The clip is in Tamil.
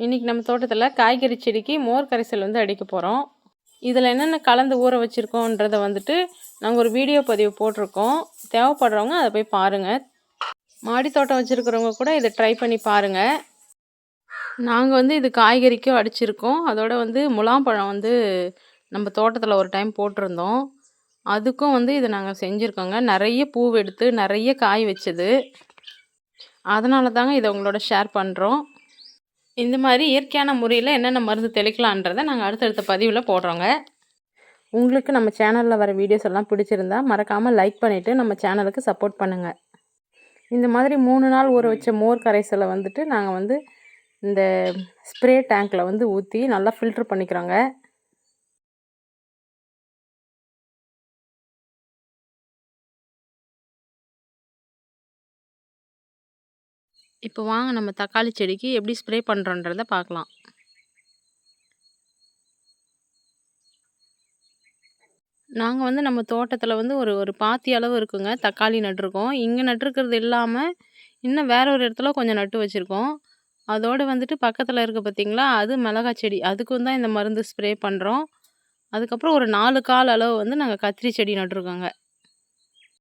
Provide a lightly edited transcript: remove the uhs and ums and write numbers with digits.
இன்றைக்கி நம்ம தோட்டத்தில் காய்கறி செடிக்கு மோர் கரைசல் வந்து அடிக்க போகிறோம். இதில் என்னென்ன கலந்து ஊற வச்சுருக்கோன்றதை வந்துட்டு நாங்கள் ஒரு வீடியோ பதிவு போட்டிருக்கோம். தேவைப்படுறவங்க அதை போய் பாருங்கள். மாடி தோட்டம் வச்சுருக்கிறவங்க கூட இதை ட்ரை பண்ணி பாருங்கள். நாங்கள் வந்து இது காய்கறிக்கும் அடிச்சிருக்கோம். அதோட வந்து முலாம்பழம் வந்து நம்ம தோட்டத்தில் ஒரு டைம் போட்டிருந்தோம். அதுக்கும் வந்து இதை நாங்கள் செஞ்சுருக்கோங்க. நிறைய பூவெடுத்து நிறைய காய் வச்சது. அதனால தாங்க இதை உங்களோட ஷேர் பண்ணுறோம். இந்த மாதிரி இயற்கையான முறையில் என்னென்ன மருந்து தெளிக்கலான்றதை நாங்கள் அடுத்தடுத்த பதிவில் போடுறோங்க. உங்களுக்கு நம்ம சேனலில் வர வீடியோஸ் எல்லாம் பிடிச்சிருந்தா மறக்காமல் லைக் பண்ணிவிட்டு நம்ம சேனலுக்கு சப்போர்ட் பண்ணுங்கள். இந்த மாதிரி 3 நாள் ஊற வச்ச மோர் கரைசலை வந்துட்டு நாங்கள் வந்து இந்த ஸ்ப்ரே டேங்க்கில் வந்து ஊற்றி நல்லா ஃபில்ட்ரு பண்ணிக்கிறோங்க. இப்போ வாங்க நம்ம தக்காளி செடிக்கு எப்படி ஸ்ப்ரே பண்ணுறோன்றதை பார்க்கலாம். நாங்கள் வந்து நம்ம தோட்டத்தில் வந்து ஒரு பாத்தி அளவு இருக்குங்க தக்காளி நட்டிருக்கோம். இங்கே நட்டிருக்கிறது இல்லாமல் இன்னும் வேற ஒரு இடத்துல கொஞ்சம் நட்டு வச்சுருக்கோம். அதோடு வந்துட்டு பக்கத்தில் இருக்க பார்த்திங்களா, அது மிளகாய் செடி. அதுக்கும் தான் இந்த மருந்து ஸ்ப்ரே பண்ணுறோம். அதுக்கப்புறம் ஒரு 4 கால் அளவு வந்து நாங்கள் கத்திரி செடி நட்டிருக்கோங்க.